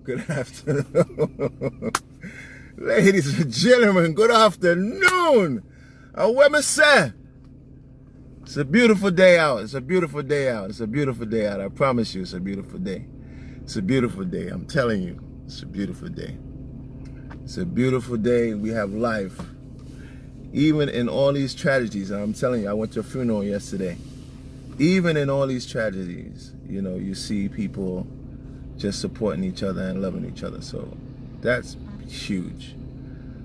Good afternoon. Ladies and gentlemen, good afternoon. What me say? It's a beautiful day out. It's a beautiful day out. It's a beautiful day out. I promise you it's a beautiful day. It's a beautiful day. I'm telling you, it's a beautiful day. It's a beautiful day. We have life. Even in all these tragedies, and I'm telling you, I went to a funeral yesterday. Even in all these tragedies, you know, you see people just supporting each other and loving each other. So that's huge.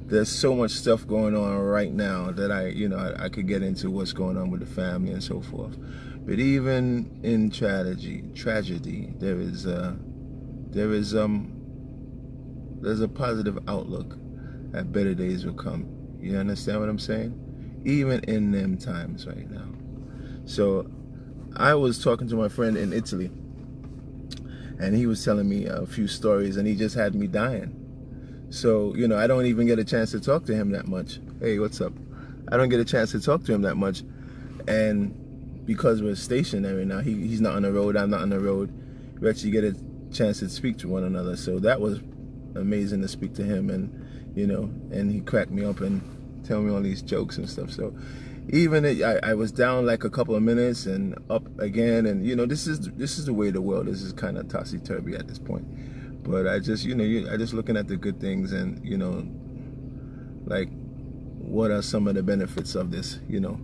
There's so much stuff going on right now that I could get into what's going on with the family and so forth. But even in tragedy, there's a positive outlook that better days will come. You understand what I'm saying? Even in them times right now. So I was talking to my friend in Italy, and he was telling me a few stories, and he just had me dying. So, you know, I don't even get a chance to talk to him that much. Hey, what's up? I don't get a chance to talk to him that much. And because we're stationary now, he's not on the road, I'm not on the road, we actually get a chance to speak to one another. So that was amazing to speak to him, and, you know, and he cracked me up and tell me all these jokes and stuff. So even I was down like a couple of minutes and up again, and you know, this is the way of the world. This is kind of topsy-turvy at this point. But I just, you know, I just looking at the good things, and you know, like, what are some of the benefits of this? You know,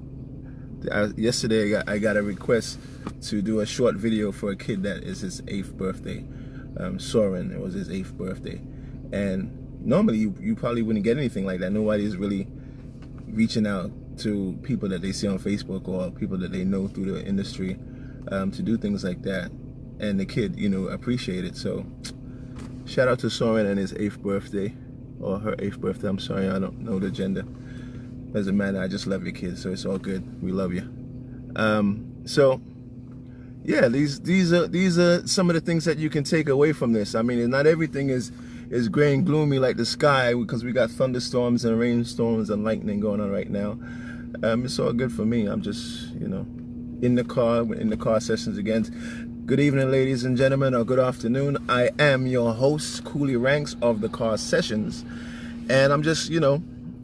yesterday I got a request to do a short video for a kid that is his 8th birthday. Soren, it was his 8th birthday, and normally you probably wouldn't get anything like that. Nobody's really reaching out to people that they see on Facebook or people that they know through the industry to do things like that, and the kid, you know, appreciate it. So shout out to Soren and his 8th birthday, or her 8th birthday. I'm sorry, I don't know the gender. Doesn't matter. I just love your kids, so it's all good. We love you. So yeah, these are some of the things that you can take away from this. I mean, not everything is gray and gloomy like the sky, because we got thunderstorms and rainstorms and lightning going on right now. It's all good for me. I'm just, you know, in the car sessions again. Good evening, ladies and gentlemen, or good afternoon. I am your host, Cooley Ranks of the Car Sessions, and I'm just, you know,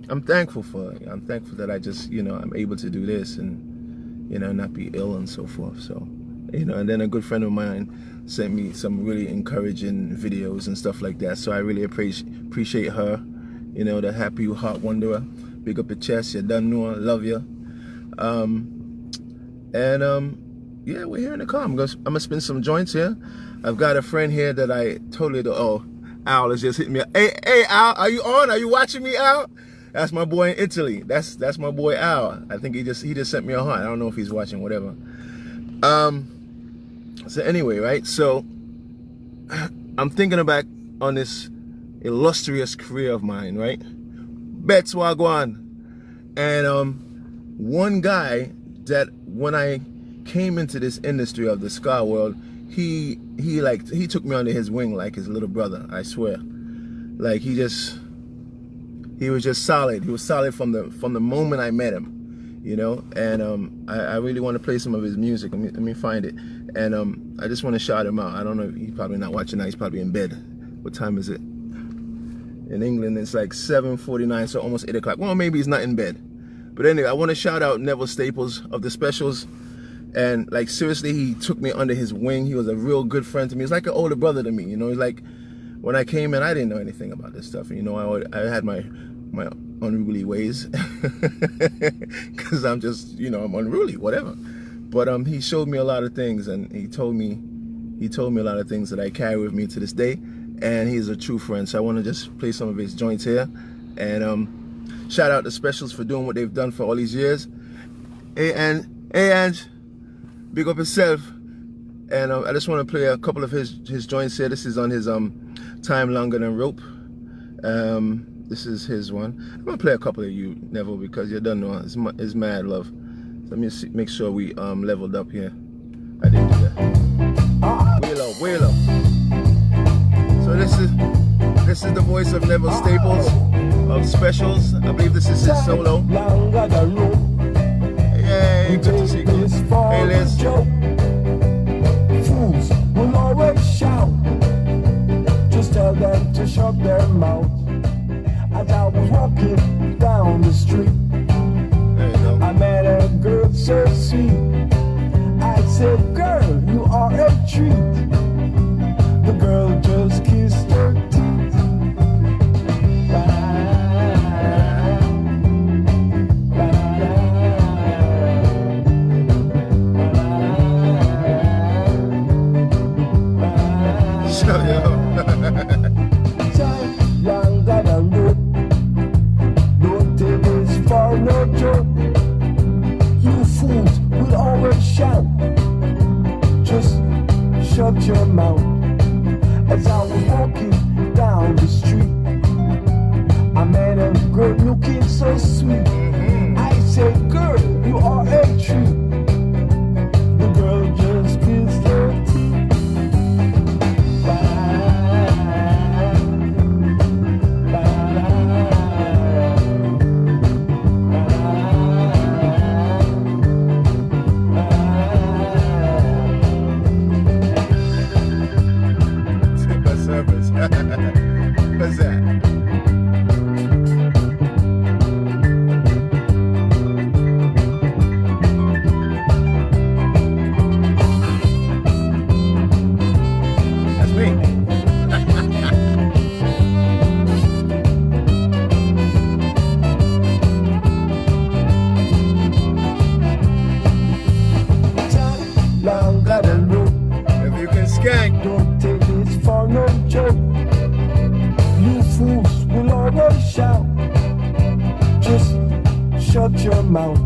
I'm thankful for it. I'm thankful that I just, you know, I'm able to do this and, you know, not be ill and so forth. So, you know, and then a good friend of mine sent me some really encouraging videos and stuff like that. So I really appreciate her, you know, the happy heart wanderer. Big up your chest, you done know, love you. Yeah, we're here in the car. I'm gonna spin some joints here. I've got a friend here that I totally do. Oh, Al is just hitting me up. Hey, Al, are you on? Are you watching me, Al? That's my boy in Italy. That's my boy Al. I think he just sent me a heart. I don't know if he's watching, whatever. So anyway, right? So I'm thinking back on this illustrious career of mine, right? Bets Wagwan. And one guy that when I came into this industry of the ska world, he took me under his wing like his little brother, I swear. Like he was just solid. He was solid from the moment I met him, you know. And I really want to play some of his music. Let me find it. And I just want to shout him out. I don't know, he's probably not watching now, he's probably in bed. What time is it? In England it's like 7:49, so almost 8 o'clock. Well, maybe he's not in bed. But anyway, I want to shout out Neville Staples of the Specials. And like, seriously, he took me under his wing. He was a real good friend to me. He's like an older brother to me, you know. He's like, when I came in, I didn't know anything about this stuff. You know, I had my unruly ways, because I'm just, you know, I'm unruly, whatever. But he showed me a lot of things, and he told me a lot of things that I carry with me to this day. And he's a true friend. So I want to just play some of his joints here, and shout out the Specials for doing what they've done for all these years. Hey, Ange, big up yourself. And I just want to play a couple of his joints here. This is on his Time Longer Than Rope. This is his one. I'm gonna play a couple of you, Neville, because you don't know it's mad love. So let me make sure we leveled up here. I didn't do that. Way low. So this is the voice of Neville Staples of Specials. I believe this is his solo. Hey, good to see you. Hey, Liz. Fools will always shout. Just shut your mouth. As I was walking down the street, I met a girl looking so sweet. I said, girl, you are a treat. The girl just kissed her teeth. What's that? That's me. Long got a look. If you can skank, Don't take this for no joke. You fools will always shout. Just shut your mouth.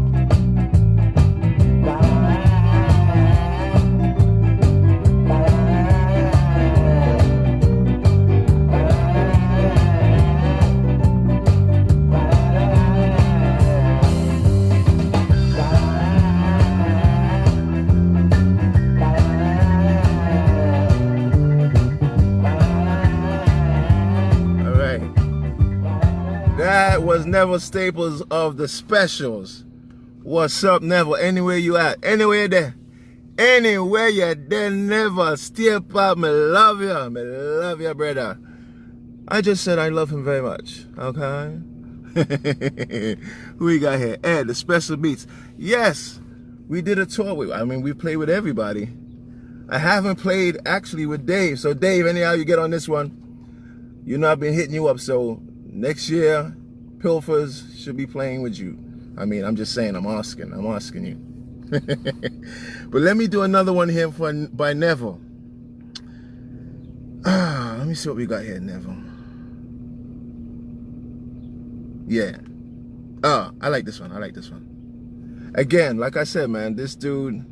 That was Neville Staples of the Specials. What's up, Neville? Anywhere you at? Anywhere there? Anywhere you there, Neville. Step up. Me love you. Me love you, brother. I just said I love him very much. Okay? Who we got here? Ed, the Special Beats. Yes, we did a tour with, we played with everybody. I haven't played actually with Dave. So Dave, anyhow you get on this one, you know I've been hitting you up. So next year, Pilfers should be playing with you. I'm just saying, I'm asking you. But let me do another one here by Neville. Let me see what we got here, Neville. Yeah. I like this one. Again, like I said, man, this dude,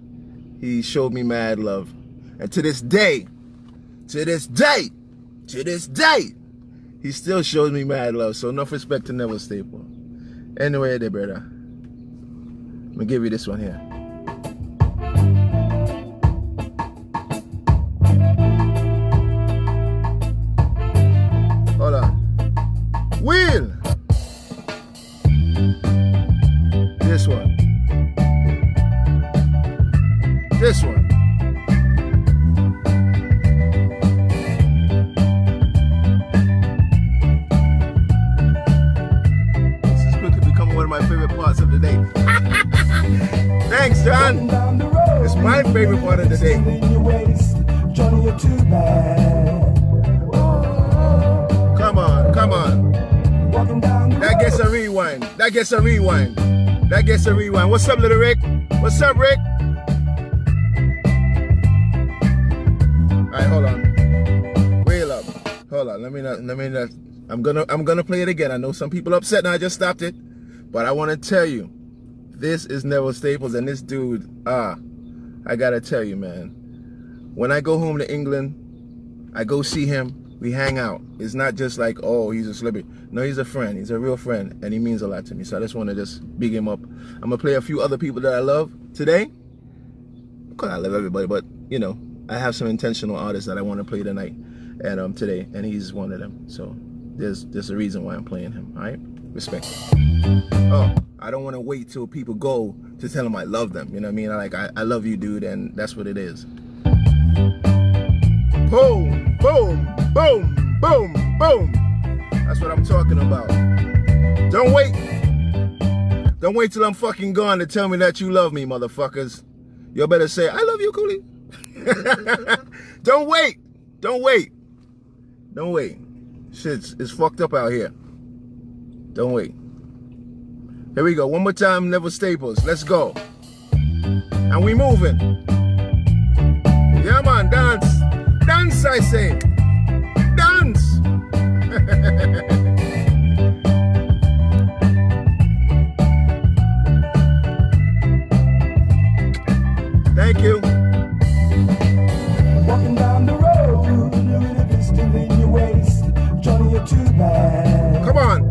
he showed me mad love. And to this day, he still shows me mad love. So enough respect to Neville Staple. Anyway, there, brother. I'm gonna give you this one here. Hold on. Will. This one. This one. My favorite parts of the day. Thanks, John. It's my favorite part of the day. Come on. That gets a rewind. What's up, little Rick? What's up, Rick? Alright, hold on. Wait up. Hold on. Let me not. I'm gonna play it again. I know some people upset now I just stopped it. But I want to tell you, this is Neville Staples, and this dude, I gotta tell you, man. When I go home to England, I go see him, we hang out. It's not just like, oh, he's a celebrity. No, he's a friend. He's a real friend, and he means a lot to me. So I just want to just big him up. I'm gonna play a few other people that I love today. Of course, I love everybody, but you know, I have some intentional artists that I want to play tonight and today, and he's one of them. So there's a reason why I'm playing him. All right. Respect it. Oh, I don't want to wait till people go to tell them I love them. You know what I mean? I love you, dude, and that's what it is. Boom, boom, boom, boom, boom. That's what I'm talking about. Don't wait till I'm fucking gone to tell me that you love me, motherfuckers. You better say, I love you, Coolie. Don't wait. Shit's fucked up out here. Don't wait. Here we go. One more time, Neville Staples. Let's go. And we moving. Yeah, man. Dance. Dance, I say. Dance. Thank you. Walking down the road with a pistol in your waist. Johnny, you're too bad. Come on.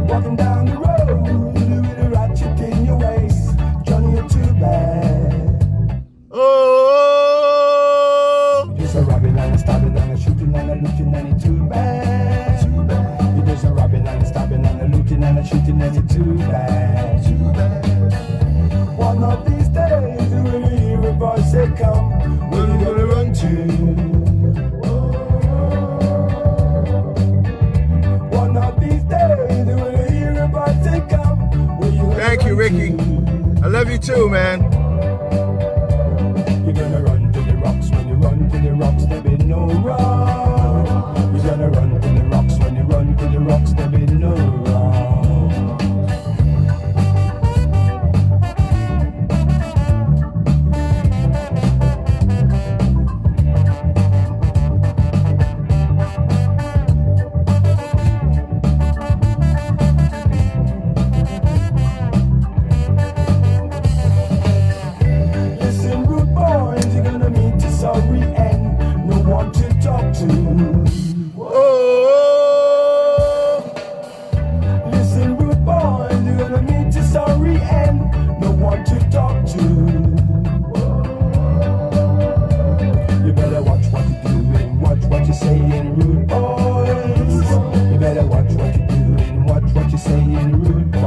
Walking down the road with a ratchet in your waist. Johnny, you're too bad. Oh. You just a robbing and a stabbing and a shooting and a looting and it's too bad. Too bad. You just a robbing and a stabbing and a looting and a shooting and it's too bad. Too bad. One of these days you will hear a voice say come. Where you gonna run to? One of these days you will hear a voice say come. Where you gonna Thank you, Ricky. I love you too, man. You're gonna run to the rocks. When you run to the rocks, there be no wrong. You're gonna run to the rocks. When you run to the rocks, there be no wrong. Listen, rude boys, you're gonna meet a sorry end. No one to talk to. Oh. Listen, rude boys, you're gonna meet a sorry end. No one to talk to. You better watch what you're doing, watch what you're saying, rude boys. You better watch what you're doing, watch what you're saying, rude boys.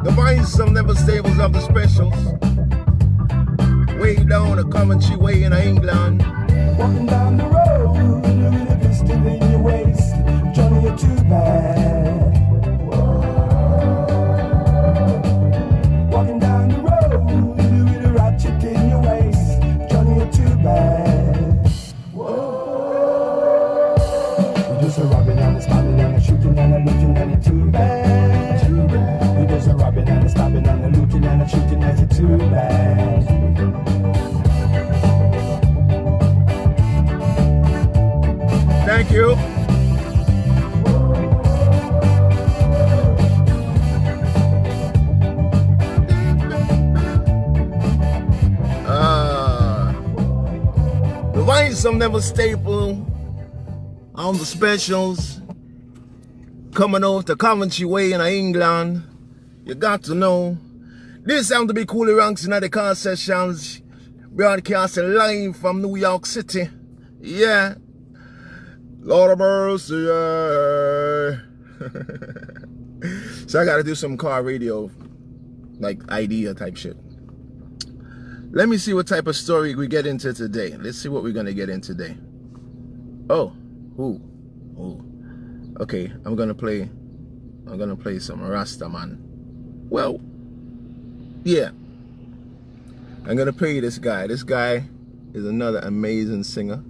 The vines, some never stables of the specials. Way down the Coventry way in England. Walking down the road with a pistol in your waist. Johnny, you're too bad. Walking down the road with a ratchet in your waist. Johnny, you're too bad. You're just a robbing and a stabbing and a shooting and a looting and you're too bad. You're just a robbing and a stabbing and a looting and a shooting and you're too bad. Thank you. The vines, some never staple on the specials. Coming off the Coventry way in England. You got to know. This sound to be Coolie Ranks in the car sessions. Broadcasting live from New York City. Yeah. Lord of mercy, yeah. So I gotta do some car radio, like idea type shit. Let me see what type of story we get into today. Let's see what we're gonna get in today. Oh, ooh. Okay, I'm gonna play some Rasta, man. Well, yeah. I'm gonna play this guy. This guy is another amazing singer.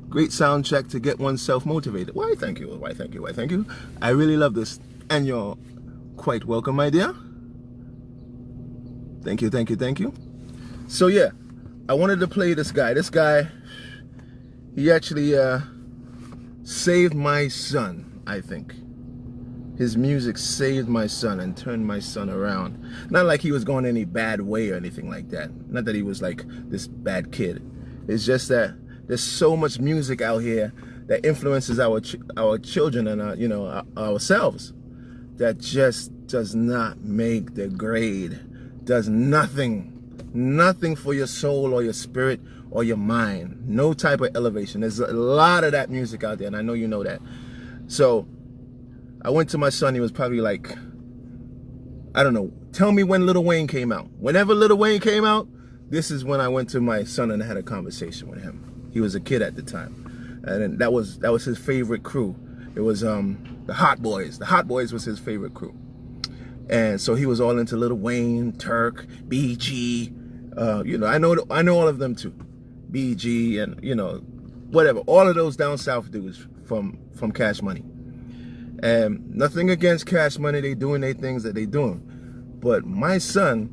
Great soundtrack to get oneself motivated. Why, thank you. Why, thank you. Why, thank you. I really love this. And you're quite welcome, my dear. Thank you, thank you, thank you. So, yeah, I wanted to play this guy. This guy, he actually saved my son, I think. His music saved my son and turned my son around. Not like he was going any bad way or anything like that. Not that he was like this bad kid. It's just that there's so much music out here that influences our children and ourselves that just does not make the grade. Does nothing for your soul or your spirit or your mind. No type of elevation. There's a lot of that music out there, and I know you know that. So I went to my son. He was probably like, I don't know. Tell me when Lil Wayne came out. Whenever Lil Wayne came out, this is when I went to my son and had a conversation with him. He was a kid at the time, and that was his favorite crew. It was the Hot Boys. The Hot Boys was his favorite crew, and so he was all into Lil Wayne, Turk, BG. I know all of them too, BG, and whatever. All of those down south dudes from Cash Money. And nothing against Cash Money. They doing their things that they doing, but my son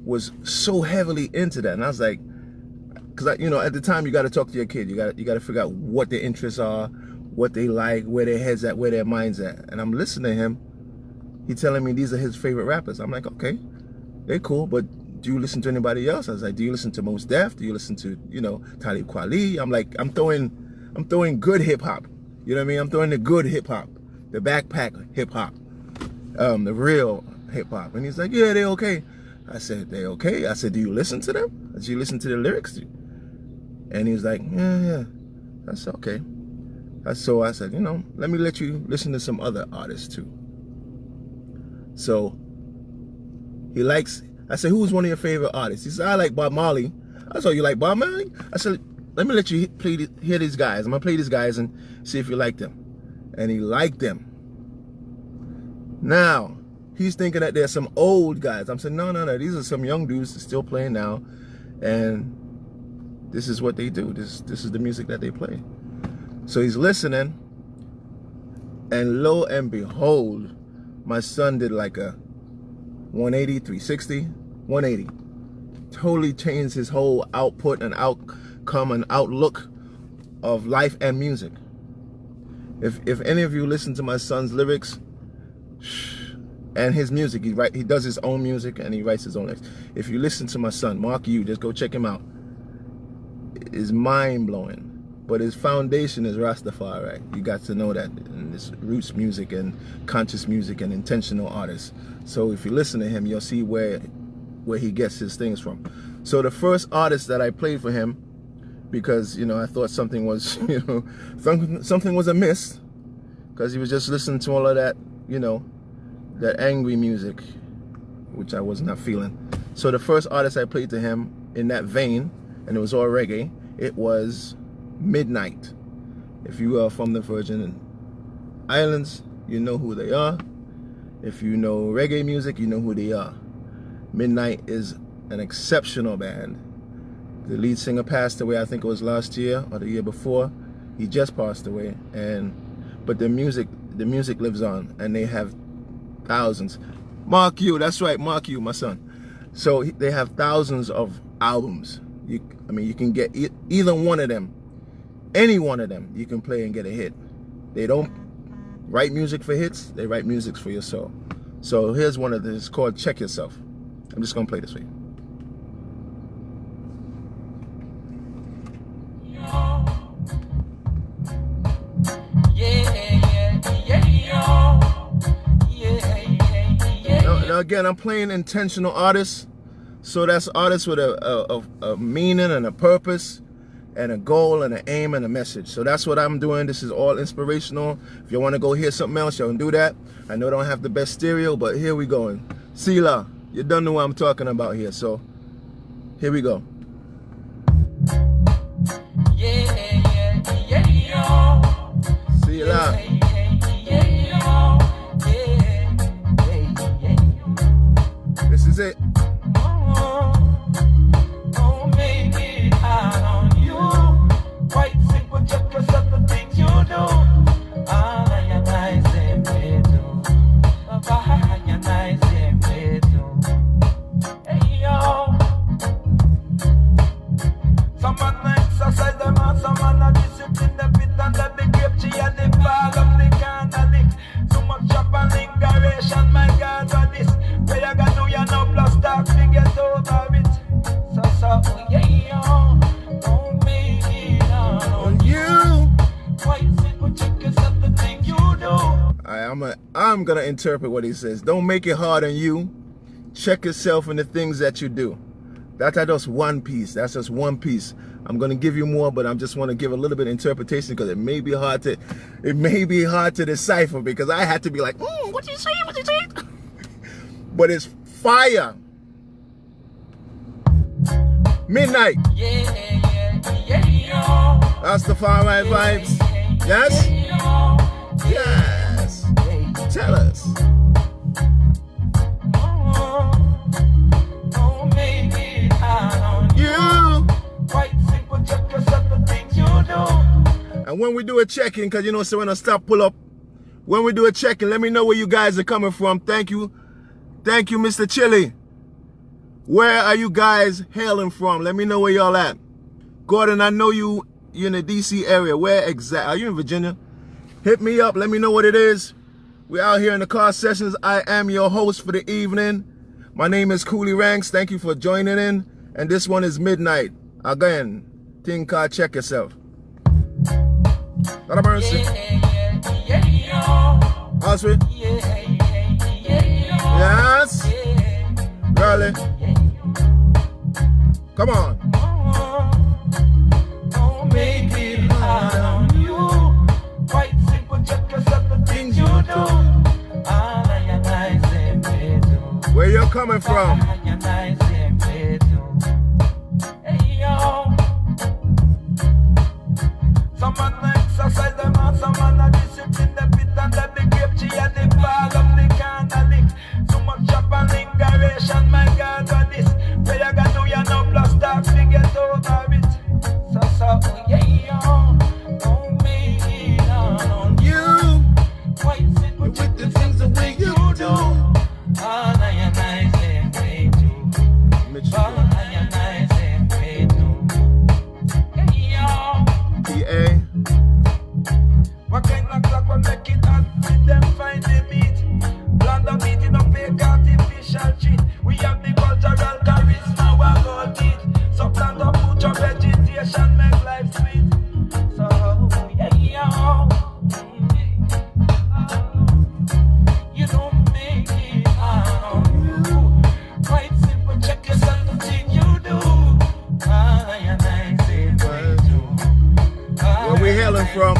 was so heavily into that, and I was like, because at the time you got to talk to your kid. You got to figure out what their interests are, what they like, where their heads at, where their minds at. And I'm listening to him. He telling me these are his favorite rappers. I'm like, okay, they're cool, but do you listen to anybody else? I was like, do you listen to Mos Def? Do you listen to, you know, Talib Kweli? I'm like, I'm throwing good hip hop. You know what I mean? I'm throwing the good hip hop, the backpack hip hop, the real hip hop. And he's like, yeah, they're okay. I said, they're okay. I said, do you listen to them? Do you listen to the lyrics? And he was like, yeah. I said, okay. So I said, you know, let me let you listen to some other artists too. So he likes, I said, who's one of your favorite artists? He said, I like Bob Marley. I said, you like Bob Marley? I said, let me let you hear these guys. I'm gonna play these guys and see if you like them. And he liked them. Now, he's thinking that there's some old guys. I'm saying, no. These are some young dudes still playing now. And this is what they do. This is the music that they play. So he's listening. And lo and behold, my son did like a 180, 360, 180. Totally changed his whole output and outcome and outlook of life and music. If any of you listen to my son's lyrics and his music, he does his own music and he writes his own lyrics. If you listen to my son, Mark Yu, just go check him out. It's mind-blowing. But his foundation is Rastafari. You got to know that. And it's roots music and conscious music and intentional artists. So if you listen to him, you'll see where he gets his things from. So the first artist that I played for him, because, you know, I thought something was, you know, something was amiss, because he was just listening to all of that, you know, that angry music, which I was not feeling. So the first artist I played to him in that vein, and it was all reggae, it was Midnight. If you are from the Virgin Islands, you know who they are. If you know reggae music, you know who they are. Midnight is an exceptional band. The lead singer passed away, I think it was last year or the year before. He just passed away, but the music lives on, and they have thousands. Mark Yu, that's right, Mark Yu, my son. So they have thousands of albums. You can get either one of them, any one of them, you can play and get a hit. They don't write music for hits, they write music for your soul. So here's one of them, it's called Check Yourself. I'm just gonna play this for you. Now again, I'm playing intentional artists. So that's artists with a meaning and a purpose and a goal and an aim and a message. So that's what I'm doing. This is all inspirational. If you want to go hear something else, you can do that. I know I don't have the best stereo, but here we go. Sila, you don't know what I'm talking about here. So here we go. Sila. This is it. I'm gonna interpret what he says. Don't make it hard on you. Check yourself in the things that you do. That's just one piece. That's just one piece. I'm gonna give you more, but I just want to give a little bit of interpretation because it may be hard to decipher, because I had to be like, what you say? What you say? But it's fire. Midnight. That's the Rastafari vibes. Yes? Yes. Tell us. And when we do a check-in, because you know, so when I stop, pull up, when we do a check-in, let me know where you guys are coming from. Thank you. Thank you, Mr. Chili. Where are you guys hailing from? Let me know where y'all at. Gordon, I know you're in the DC area. Where exactly? Are you in Virginia? Hit me up. Let me know what it is. We out here in the car sessions. I am your host for the evening. My name is Cooley Ranks. Thank you for joining in. And this one is Midnight. Again, think car, check yourself. Lord of mercy. Osprey. Yes. Girlie. Come on. Don't make it hard on you. Quite simple, check yourself the things you do. Where you coming from? Some man exercise them and some man a discipline the pit and the grape tree and the ball of the candle. So much chop and lingeration, my God, what this? Where you gonna do you no plus talk to get over it? So, don't make it hard on you. Quite simple with the things the way you do. All I am nice and way too. All I am nice and way too. PA. What kind of clock will make it hard? With them find the beat. Blonde of it in a fake artificial cheat. We have the cultural charisma, we got it. So plant up put your vegetation, make life sweet. So, you don't make it hard on you. Quite simple, check yourself the thing you do. Where we hailing from?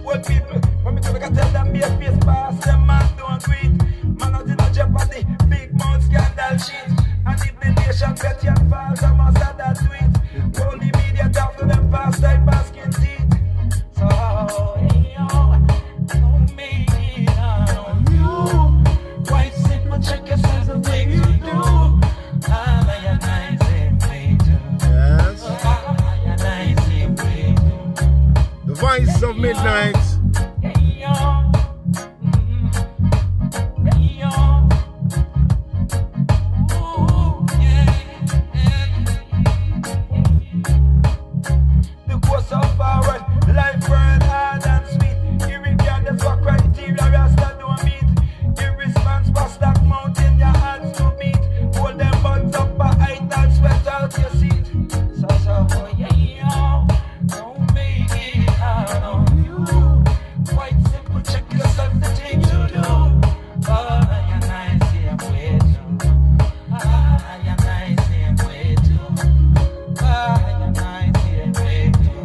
What people, when me tell them be a face pass, them man don't quit. Man out in a jeopardy, big mouth scandal shit. And if the nation bet your falls, I must have that tweet. Only media talk to them past time basking teeth. So, don't make it hard on you. Quite simple, check yourself the thing you do. I am nice and way too. Yes. I am nice and way too. The voice of Midnight. The course of forward, life burn hard and sweet. Irregardless what criteria Rasta don't meet. Irresponsible stack mountain your hands to beat. Hold them buds up a height and sweat out your seat. So, don't make it hard on you. Quite simple, check yourself the thing you do. Oh, I am nice here, way too. I am nice here, way too. I am nice here, way too.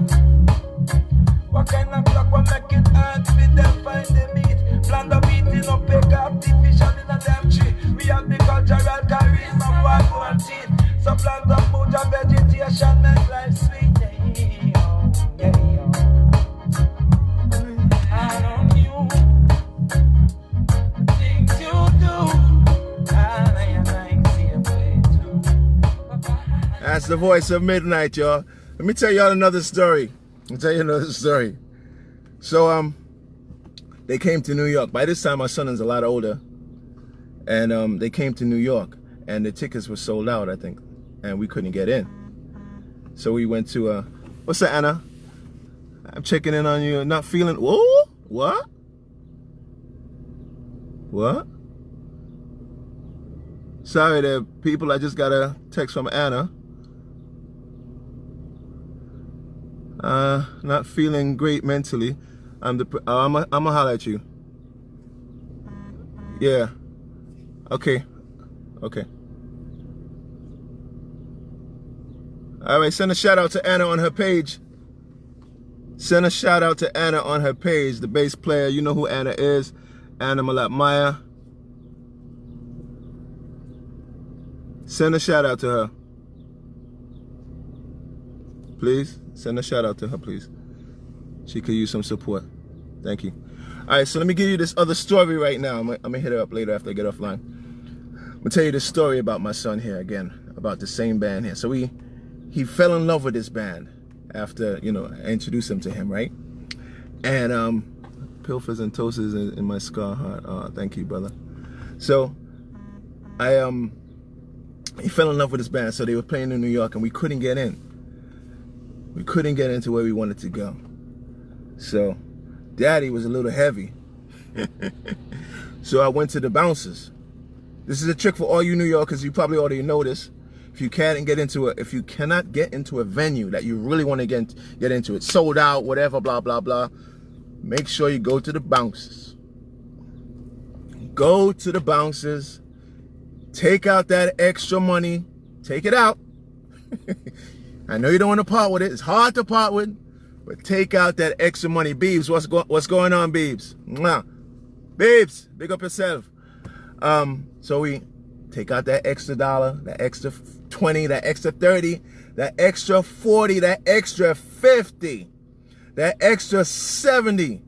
What kind of clock will make it hard with them find the meat? Plan the beating up, pick artificial in a damn tree. We have the cultural charisma, we go and teeth. So plant up, put your vegetation, make life sweet. That's the voice of Midnight, y'all. Let me tell y'all another story. So, they came to New York. By this time, my son is a lot older. And they came to New York. And the tickets were sold out, I think. And we couldn't get in. So we went to, what's that, Anna? I'm checking in on you. Not feeling, whoa? What? What? Sorry there, people. I just got a text from Anna. Not feeling great mentally. I'm gonna holler at you. Yeah. Okay. All right, send a shout out to Anna on her page. Send a shout out to Anna on her page, the bass player. You know who Anna is. Anna Malatmaya. Send a shout out to her. Please, send a shout out to her, please. She could use some support. Thank you. All right, so let me give you this other story right now. I'm gonna hit her up later after I get offline. I'm gonna tell you this story about my son here again, about the same band here. So he fell in love with this band after, you know, I introduced him to him, right? And pilfers and toasters in my scar heart. Oh, thank you, brother. So he fell in love with this band. So they were playing in New York and we couldn't get in. We couldn't get into where we wanted to go. So daddy was a little heavy. So I went to the bouncers. This is a trick for all you New Yorkers. You probably already know this. If you cannot get into a venue that you really want to get into, it sold out, whatever, blah blah blah, make sure you go to the bouncers. Go to the bouncers. Take out that extra money. Take it out. I know you don't want to part with it. It's hard to part with, but take out that extra money. Beebs, what's going on, Beebs? Mwah. Beebs, big up yourself. So we take out that extra $1, that extra 20, that extra 30, that extra 40, that extra 50, that extra 70,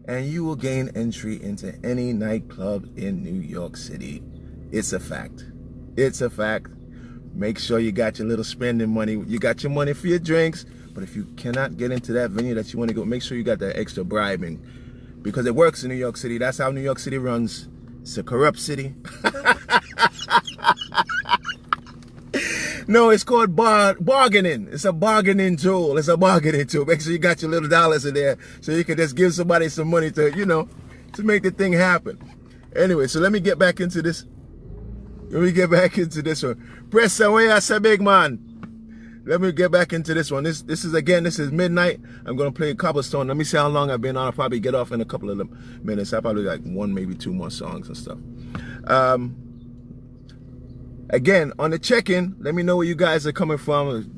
and you will gain entry into any nightclub in New York City. It's a fact. It's a fact. Make sure you got your little spending money. You got your money for your drinks, but if you cannot get into that venue that you want to go, make sure you got that extra bribing, because it works in New York City. That's how New York City runs. It's a corrupt city. No, it's called bargaining. It's a bargaining tool. It's a bargaining tool. Make sure you got your little dollars in there so you can just give somebody some money to, to make the thing happen. Anyway, so let me get back into this. Let me get back into this one. Press away, I say, big man. Let me get back into this one. This is midnight. I'm going to play Cobblestone. Let me see how long I've been on. I'll probably get off in a couple of minutes. I'll probably like 1, maybe 2 more songs and stuff. Again, on the check-in, let me know where you guys are coming from.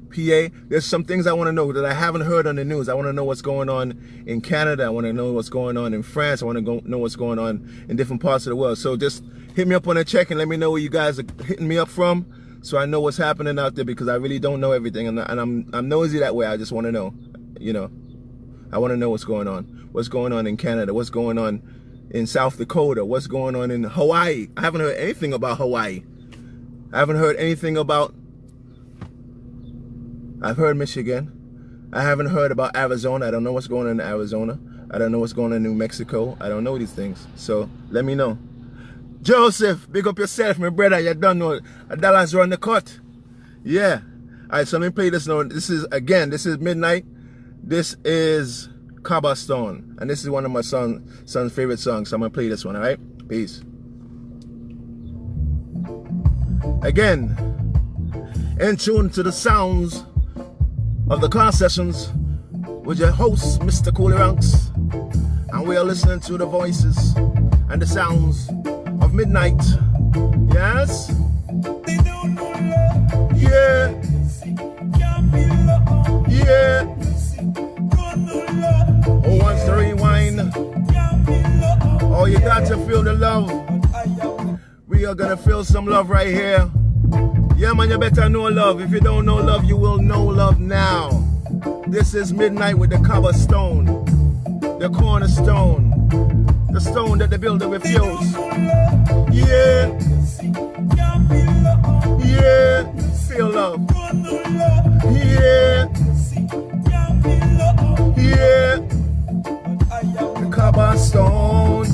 PA, there's some things I want to know that I haven't heard on the news. I want to know what's going on in Canada. I want to know what's going on in France. I want to know what's going on in different parts of the world. So just hit me up on the check-in. Let me know where you guys are hitting me up from, so I know what's happening out there, because I really don't know everything, and I'm nosy that way. I just want to know, I want to know what's going on in Canada, what's going on in South Dakota, what's going on in Hawaii. I haven't heard anything about Hawaii. I haven't heard anything about, I've heard Michigan. I haven't heard about Arizona. I don't know what's going on in Arizona. I don't know what's going on in New Mexico. I don't know these things. So let me know. Joseph, big up yourself, my brother. You don't know. $1 run the cut. Yeah. All right, so let me play this now. This is midnight. This is Cobblestone. And this is one of my son's favorite songs. So I'm going to play this one, all right? Peace. Again, in tune to the sounds of the car sessions with your host, Mr. Coolie Ranks. And we are listening to the voices and the sounds of midnight. Yes? Yeah. Yeah. Who wants to rewind? Oh, you got to feel the love. We are gonna feel some love right here. Yeah, man, you better know love. If you don't know love, you will know love now. This is midnight with the Cobblestone, the cornerstone, the stone that the builder refused. Yeah. Yeah. Feel love. Yeah. Yeah. The Cobblestone.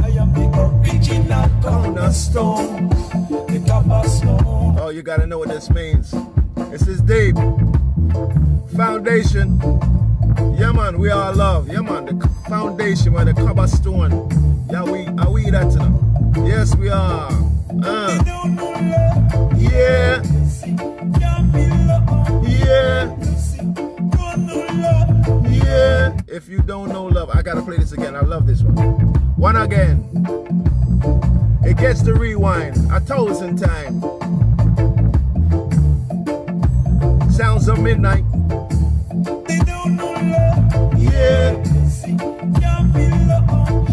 I am the original cornerstone. The Cobblestone. Oh, you gotta know what this means. This is deep. Foundation. Yeah, man, we are love. Yeah, man, the foundation, where the Cobblestone. Yeah, are we that to them? Yes, we are. Yeah. Yeah. Yeah. If you don't know love, I gotta play this again. I love this one. One again. It gets to rewind 1,000 times. Sounds of midnight. Yeah.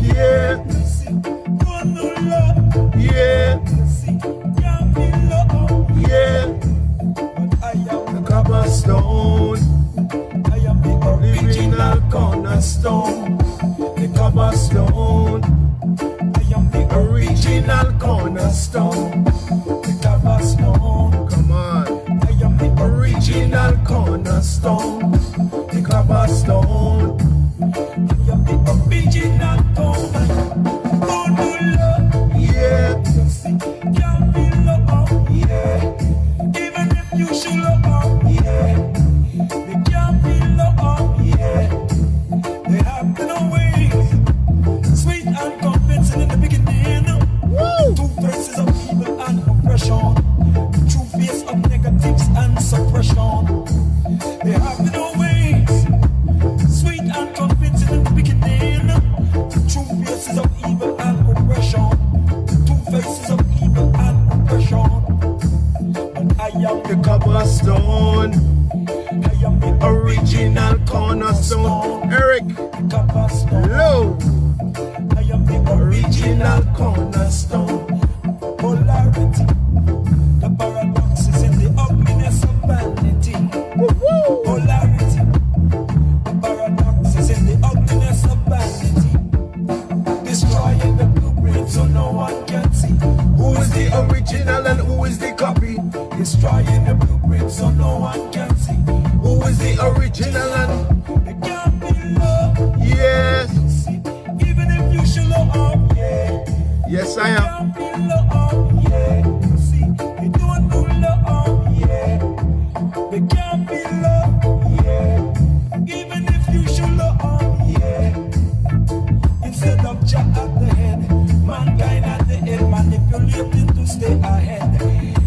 Yeah. Yeah. Yeah. The Cobblestone. I am the original cornerstone. The Cobblestone. I am the original cornerstone. The Cobblestone. Come on. I am the original cornerstone. The Cobblestone. I am the original cornerstone. Yeah. Can't be love. Yeah. Even if you should love. Yeah. They can't be love. Yeah. original cornerstone. Polarity, the paradoxes in the ugliness of vanity. Polarity, the paradoxes in the ugliness of vanity. Destroying the blueprint so no one can see who is the original and who is the copy. Destroying the blueprint so no one can see who is the original and it can't be love. Yes. See, even if you show up, yeah. Yes, I am. It can't be love, yeah. See, you don't do love, yeah. It can't be love, yeah. Even if you show up, yeah. Instead of Jah at the head, mankind at the head, manipulating to stay ahead.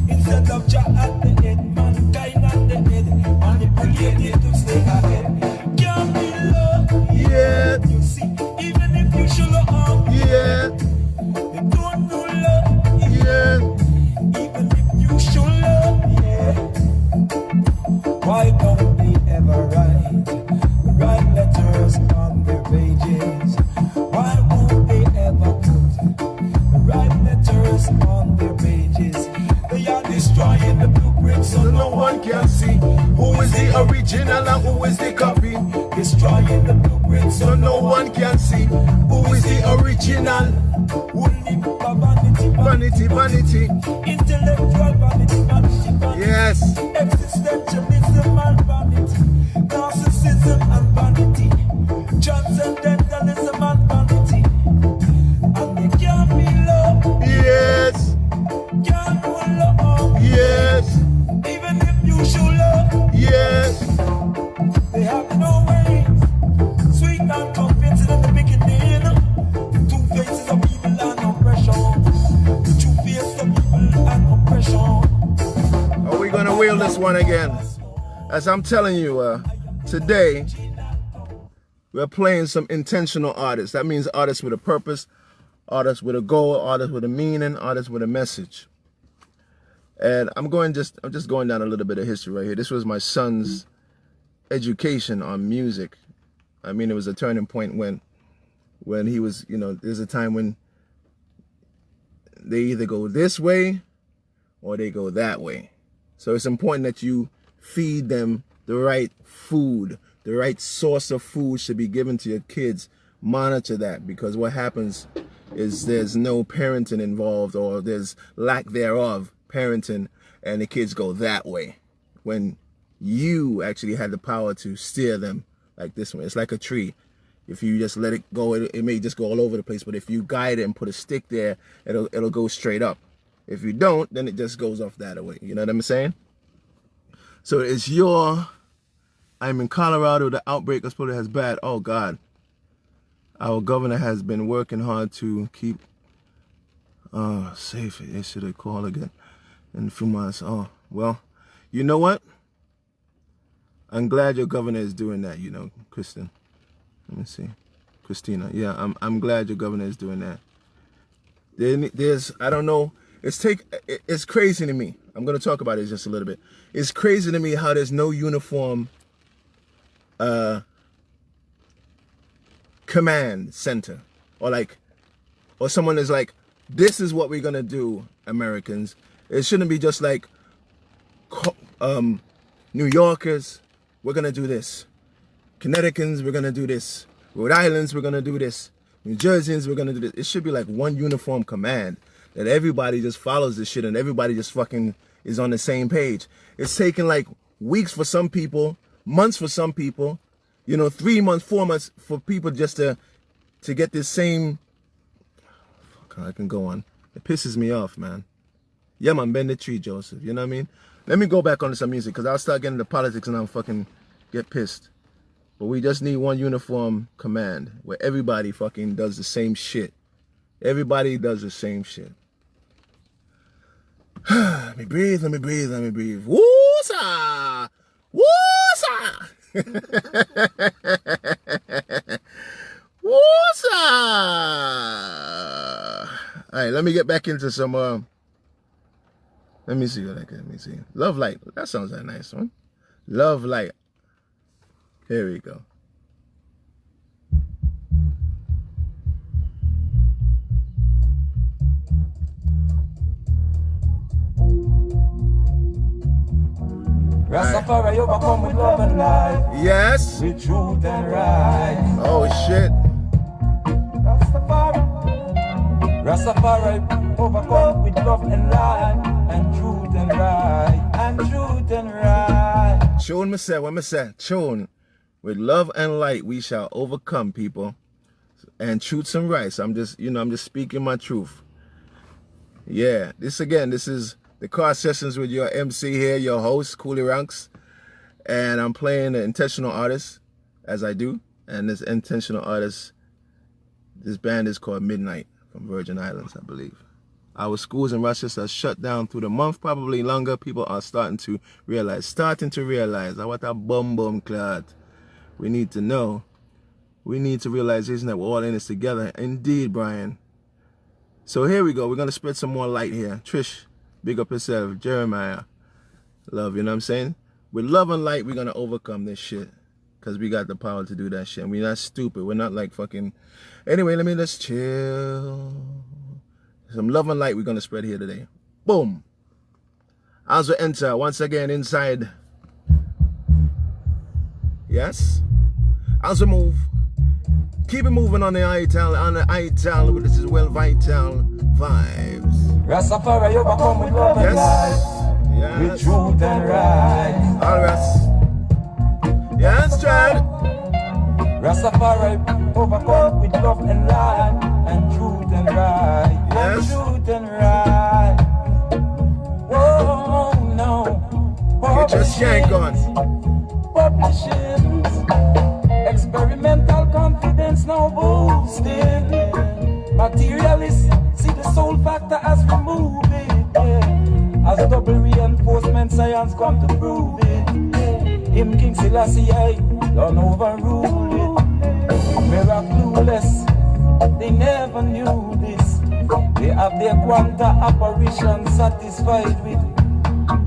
Instead of Jah at the head, mankind at the head, manipulating to stay ahead. Can't be love, Yeah. you see, even if you show up, Yeah. they don't know love, Yeah. even if you show love, yeah. Why don't they ever write letters on their pages? Why won't they ever write letters on their pages? They are destroying the blueprint so no one can see who is the original and who is the copy. Destroying the blueprint so no one can see who is the original. Only vanity, Vanity, vanity. intellectual vanity, vanity, vanity. Yes. Existentialism and vanity, narcissism and vanity, transcendentalism and vanity. And they can't be love, Yes. can't do love, Yes. even if you show love. Yes. They have no way, sweet and convincing in the beginning. The two faces of evil and oppression, the two faces of evil and oppression. Are we gonna wheel this one again? As I'm telling you, today we're playing some intentional artists. That means artists with a purpose, artists with a goal, artists with a meaning, artists with a message. And I'm just going down a little bit of history right here. This was my son's education on music. I mean, it was a turning point when he was, there's a time when they either go this way or they go that way. So it's important that you feed them the right food. The right source of food should be given to your kids. Monitor that, because what happens is there's no parenting involved, or there's lack thereof parenting, and the kids go that way when you actually had the power to steer them like this one. It's like a tree. If you just let it go, it may just go all over the place, but if you guide it and put a stick there, it'll go straight up. If you don't, then it just goes off that way. You know what I'm saying? So I'm in Colorado. The outbreak of polio has bad. Oh God. Our governor has been working hard to keep safe. They should have called again in a few months. Oh, well, you know what? I'm glad your governor is doing that, Kristen. Let me see. Christina. Yeah, I'm glad your governor is doing that. There's I don't know. It's crazy to me. I'm going to talk about it just a little bit. It's crazy to me how there's no uniform command center, or someone is like, this is what we're going to do, Americans. It shouldn't be just like New Yorkers, we're going to do this. Connecticutans, we're going to do this. Rhode Islanders, we're going to do this. New Jerseyans, we're going to do this. It should be like one uniform command that everybody just follows this shit and everybody just fucking is on the same page. It's taking like weeks for some people, months for some people, 3 months, 4 months for people just to get this same. Fuck, I can go on. It pisses me off, man. Yeah, man, bend the tree, Joseph. You know what I mean? Let me go back onto some music, because I'll start getting into politics and I'll fucking get pissed. But we just need one uniform command where everybody fucking does the same shit. Everybody does the same shit. Let me breathe, let me breathe, let me breathe. Woo-sa! Woo-sa! Woo-sa! All right, let me get back into some, let me see what I can, let me see. Love Light, that sounds like a nice one. Love Light. Here we go. Rastafari overcome with love and light. Yes. With truth and right. Oh shit. Rastafari overcome with love and light. And truth and right. And truth and right. Tune me say, what me say? Tune. With love and light we shall overcome, people. And truth and right. So I'm just, I'm just speaking my truth. Yeah. This is the Car Sessions with your MC here, your host, Coolie Ranks. And I'm playing the intentional artist, as I do. And this intentional artist, this band is called Midnight from Virgin Islands, I believe. Our schools in Rochester are shut down through the month, probably longer. People are starting to realize what a bum clot. We need to know. We need to realization that we're all in this together. Indeed, Brian. So here we go. We're going to spread some more light here. Trish, big up yourself. Jeremiah, love, you know what I'm saying? With love and light, we're going to overcome this shit. Because we got the power to do that shit. And we're not stupid. We're not like fucking... Anyway, let me just chill. Some love and light we're going to spread here today. Boom. As we enter once again inside. Yes. As we move. Keep it moving on the ital. This is well vital vibes. Rastafari overcome with love and light. Yes. With truth and right. All right. Yes, Chad. Rastafari overcome with love and light. And truth and right. Yes. And truth and right. Whoa, no. Get your skank on. Publishings. Experimental confidence now boosting. Materialists see the soul factor as removed it. Yeah. As double reinforcement science come to prove it. Him King Selassie don't overrule it. Miraculous, they never knew this. They have their quanta apparition satisfied with.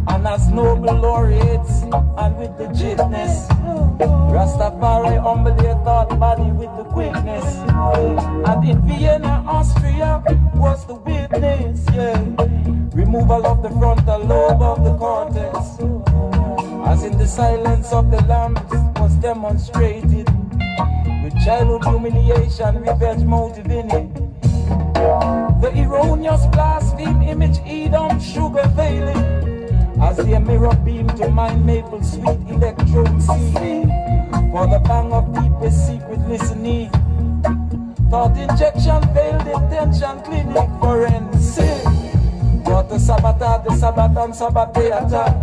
And as noble laureates and with legitness, Rastafari humbly thought body with the quickness. And in Vienna, Austria was the witness, yeah. Removal of the frontal lobe of the cortex, as in the silence of the lamps was demonstrated, with childhood humiliation, revenge motive in it. The erroneous blaspheme image Edom sugar veiling, as their mirror beam to mind maple sweet electrode seed. For the bang of deepest secret listening, thought injection failed intention clinic forensic. Got the Sabbath and Sabbath attack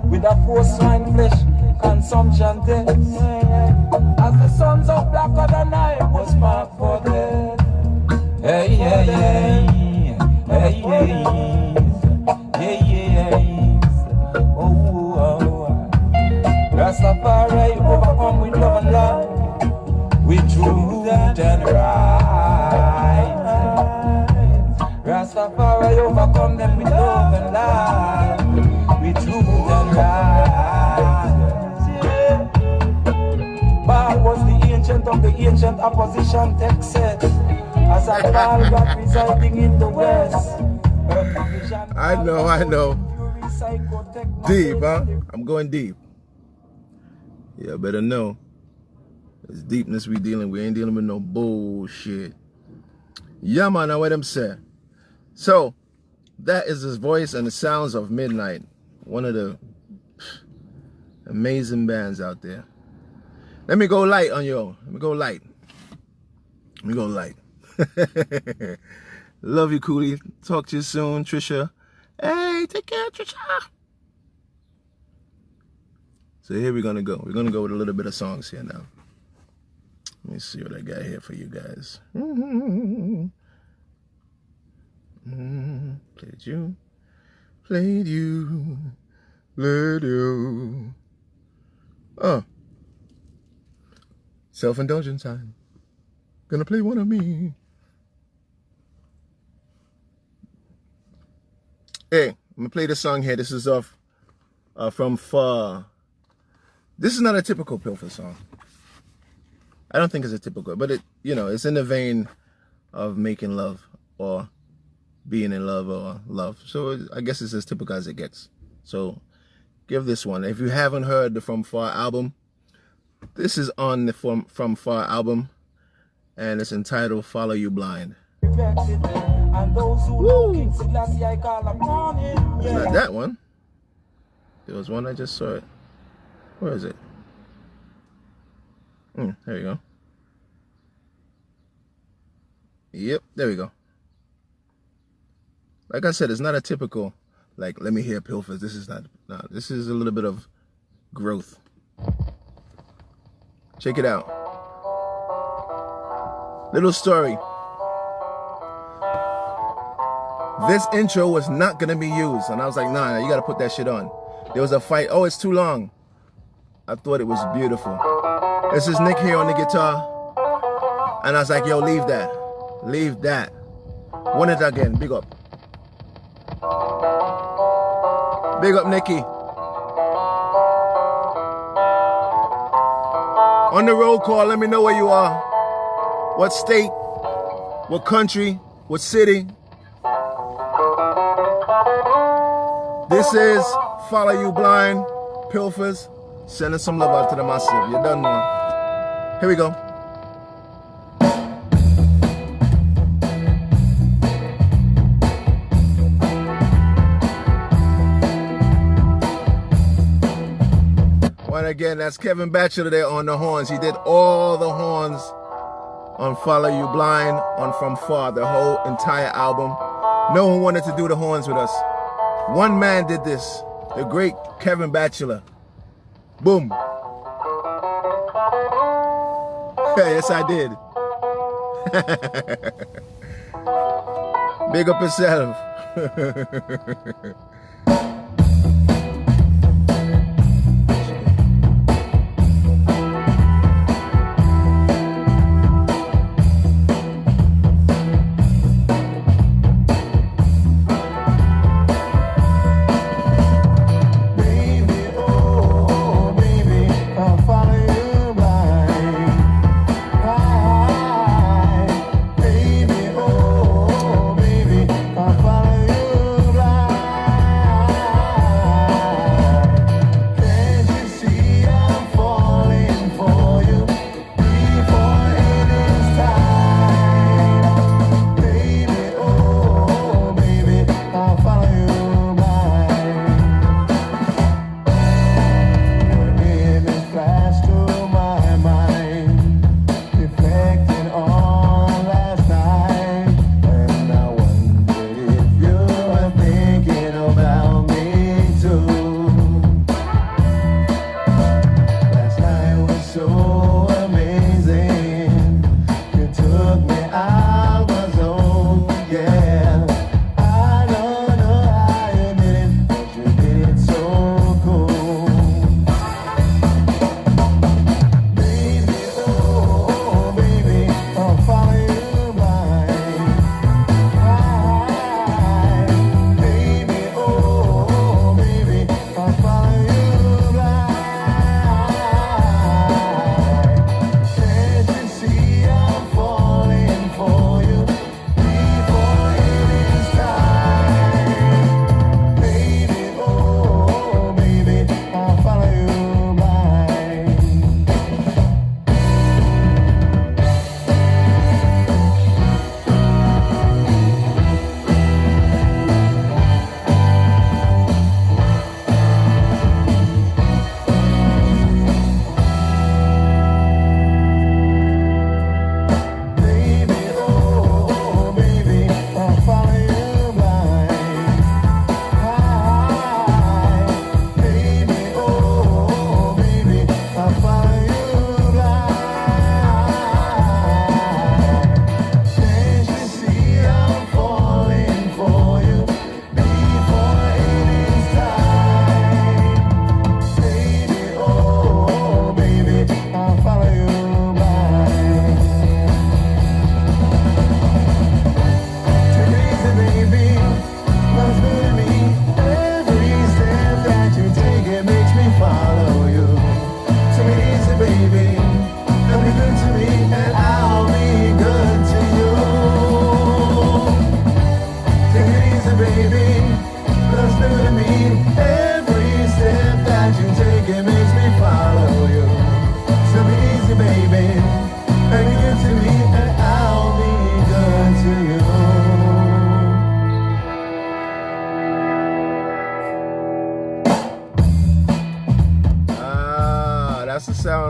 with a forced swine flesh consumption test. As the sons of blacker than I was marked for death. Hey, hey, hey, hey, hey, hey, hey. Oh, oh. Rastafari overcome with love and light, with truth and right. Rastafari overcome them with love and light, with truth and right. Baal was the ancient of the ancient opposition, text said, as a Baal got residing in the west. I know. Deep, huh? I'm going deep. Yeah, better know. It's deepness we dealing. We ain't dealing with no bullshit. Yeah, man, now what I'm saying. So, that is his voice and the sounds of Midnight. One of the amazing bands out there. Let me go light on you. Let me go light. Love you, Coolie. Talk to you soon, Trisha. Hey, take care, Trisha. So here we're gonna go. We're gonna go with a little bit of songs here now. Let me see what I got here for you guys. Played you, let you. Oh, self-indulgence time. Gonna play one of me. Hey, I'm gonna play this song here. This is off from Far. This is not a typical Pilfer song. I don't think it's a typical, but it, it's in the vein of making love or being in love or love. So I guess it's as typical as it gets. So give this one. If you haven't heard the From Far album, this is on the From Far album, and it's entitled Follow You Blind. And those who know King Selassie, I call upon him. It's not that one. There was one, I just saw it. Where is it? There you go. Yep, there we go. Like I said, it's not a typical, like, let me hear pilfers. This is not, no, this is a little bit of growth. Check it out. Little story. This intro was not gonna be used, and I was like, nah, you gotta put that shit on. There was a fight. Oh, it's too long. I thought it was beautiful. This is Nick here on the guitar, and I was like, yo, leave that. Leave that. One it again. Big up. Big up, Nicky. On the roll call, let me know where you are. What state, what country, what city. This is Follow You Blind, Pilfers. Sending some love out to the massive. You done know. Here we go. Once again, that's Kevin Batchelor there on the horns. He did all the horns on Follow You Blind, on From Far, the whole entire album. No one wanted to do the horns with us. One man did this, the great Kevin Batchelor. Boom. Yes, I did. Big up yourself.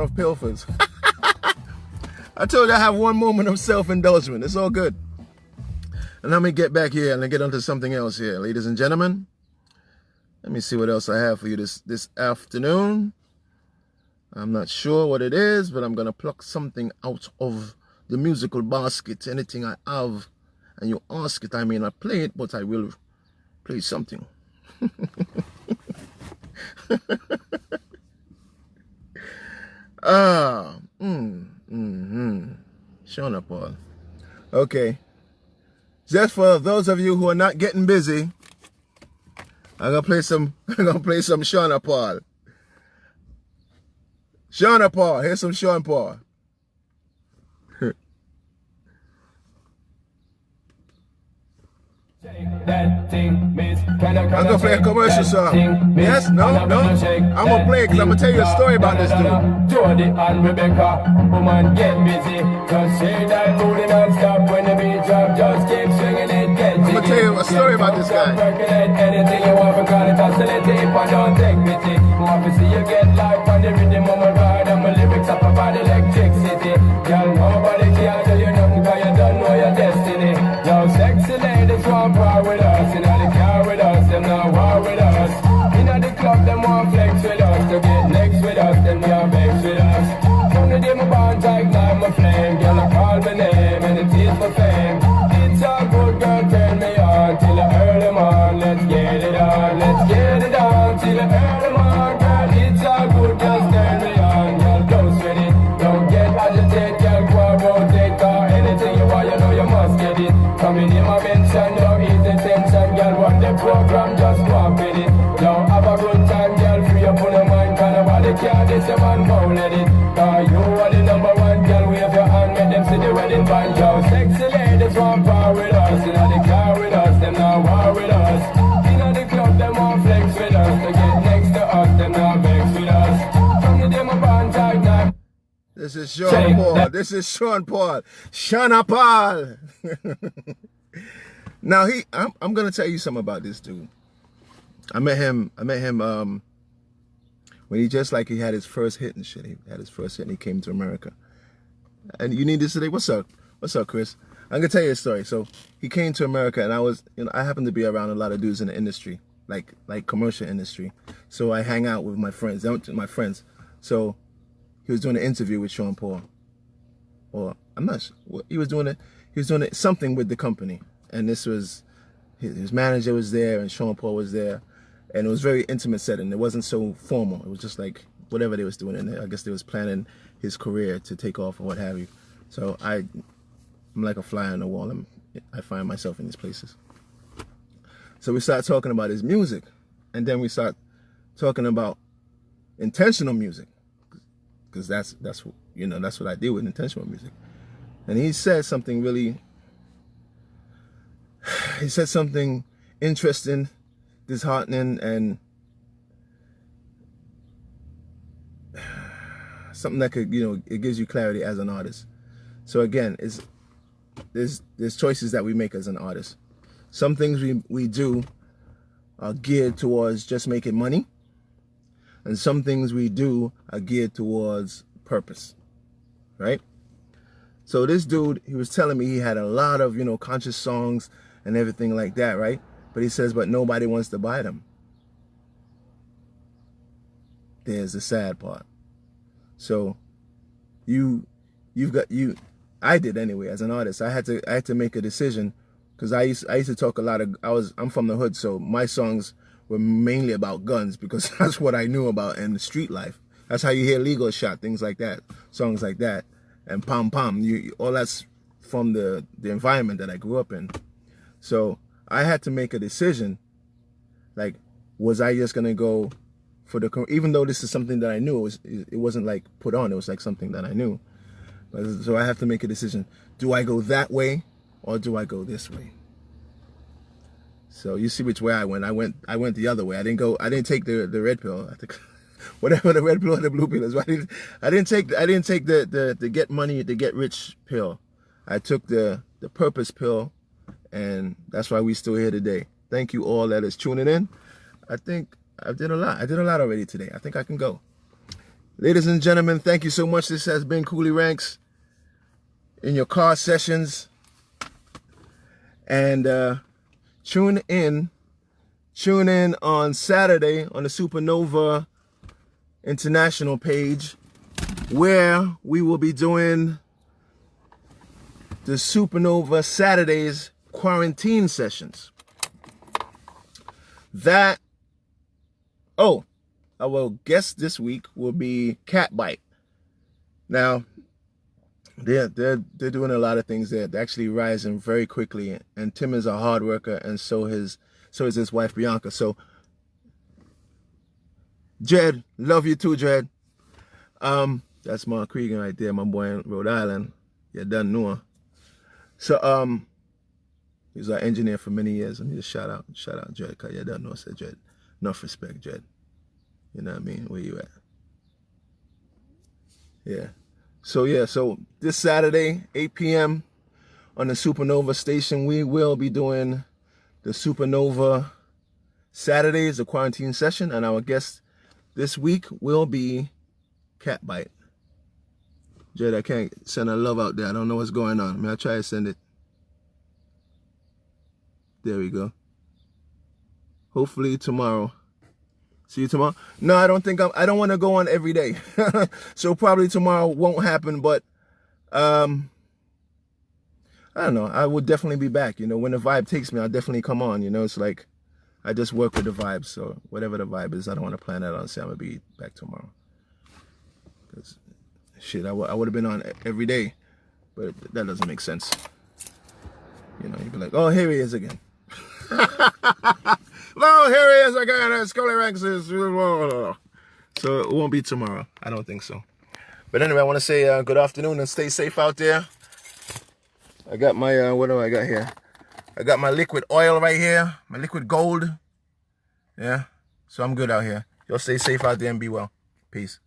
round of pilfers. I told you I have one moment of self-indulgence. It's all good. And let me get back here and get onto something else here, ladies and gentlemen. Let me see what else I have for you this afternoon. I'm not sure what it is, but I'm going to pluck something out of the musical basket. Anything I have, and you ask it, I may not play it, but I will play something. Shauna Paul. Okay. Just for those of you who are not getting busy, I'm gonna play some Shauna Paul. Shauna Paul, here's some Sean Paul. I'm gonna play a commercial song. Yes? No? I'm gonna play it because I'm gonna tell you a story about this dude. Jody and Rebecca, woman, get busy. Just shake that booty non-stop when the beat drop. Just keep swinging it, get jiggy. I'm gonna tell you a story about this guy. Anything you want, forgot it, oscillate it, if I don't take pity. Want to see you get life on the rhythm of my ride, and my lyrics up about electricity. Girl, nobody can tell you nothing, cause you don't know your destiny. Yo, sexy ladies want war with us, in the car with us, them not war with us. In the club, them want flex with us, to get next with us, them can't vex with us. From the day my bond, I ignite my flame, girl, I call my name, and it is my fame. It's a good girl, turn me on, till I earn them on, let's get it on, till I earn them on, girl, it's a good girl, turn me on, girl, don't sweat it, don't get agitated, girl, go and rotate, cause anything you want, you know you must get it. Coming in my mention, don't ease the tension, girl, run the program, just go and fit it. Now have a good time, girl, free up on your mind, cause nobody can this, your man won't let it. Cause you are the number one, girl, wave your hand, make them see the wedding band, yo. Sexy ladies want power with us, in the car with us, them not war with us. In the club, them want flex with us, to get next to us, them not vex with us. From the day my band tag now. This is Sean Paul. This is Sean Paul. Shauna Paul. Now I'm gonna tell you something about this dude. I met him when he had his first hit and shit. He had his first hit and he came to America. And you need this today? What's up? What's up, Chris? I'm gonna tell you a story. So he came to America and I happened to be around a lot of dudes in the industry, like commercial industry. So I hang out with my friends. So he was doing an interview with Sean Paul. Or I'm not sure. He was doing something with the company. And this was his manager was there and Sean Paul was there. And it was very intimate setting. It wasn't so formal. It was just like whatever they was doing in there. I guess they was planning his career to take off or what have you. So I'm like a fly on the wall. I find myself in these places. So we start talking about his music. And then we start talking about intentional music. Because that's what I deal with, intentional music. And he said something interesting, disheartening, and something that could, it gives you clarity as an artist. So again, there's choices that we make as an artist. Some things we do are geared towards just making money. And some things we do are geared towards purpose, right? So this dude, he was telling me he had a lot of, conscious songs and everything like that, right? But he says, but nobody wants to buy them. There's the sad part. So I did anyway, as an artist. I had to make a decision because I used to talk a lot of, I'm from the hood, so my songs were mainly about guns because that's what I knew about in the street life. That's how you hear legal shot, things like that, songs like that, and pom pom. All that's from the environment that I grew up in. So I had to make a decision. Like, was I just gonna go for even though this is something that I knew, it wasn't like put on. It was like something that I knew. So I have to make a decision. Do I go that way or do I go this way? So you see which way I went. I went the other way. I didn't take the red pill. I think whatever the red pill or the blue pill is. I didn't take the get money, the get rich pill. I took the purpose pill, and that's why we still here today. Thank you all that is tuning in. I think I did a lot. I did a lot already today. I think I can go. Ladies and gentlemen, thank you so much. This has been Coolie Ranks in your car sessions. And tune in on Saturday on the Supernova International page, where we will be doing the Supernova Saturdays quarantine sessions. Our guest this week will be Cat Bite. Now, they're doing a lot of things there. They're actually rising very quickly, and Tim is a hard worker, and so is his wife Bianca. So, Jed, love you too, Jed. That's Mark Cregan right there, my boy in Rhode Island. You done know him. So, he was our engineer for many years. And just shout out Jed, because you don't know, said Jed. Enough respect, Jed. You know what I mean? Where you at? Yeah. So this Saturday, 8 p.m. on the Supernova station, we will be doing the Supernova Saturdays, the quarantine session, and our guest this week will be Cat Bite. Jed, I can't send a love out there. I don't know what's going on. I mean, I'll try to send it. There we go. Hopefully tomorrow. See you tomorrow? No, I don't don't want to go on every day. So probably tomorrow won't happen, but I don't know. I will definitely be back. You know, when the vibe takes me, I'll definitely come on. You know, it's like I just work with the vibe. So whatever the vibe is, I don't want to plan that on. Say I'm gonna be back tomorrow. Cause shit, I would have been on every day, but that doesn't make sense. You know, you'd be like, oh, here he is again. No, here he is again. Coolie Ranks is. So it won't be tomorrow. I don't think so. But anyway, I want to say good afternoon and stay safe out there. I got my, what do I got here? I got my liquid oil right here. My liquid gold. Yeah. So I'm good out here. Y'all stay safe out there and be well. Peace.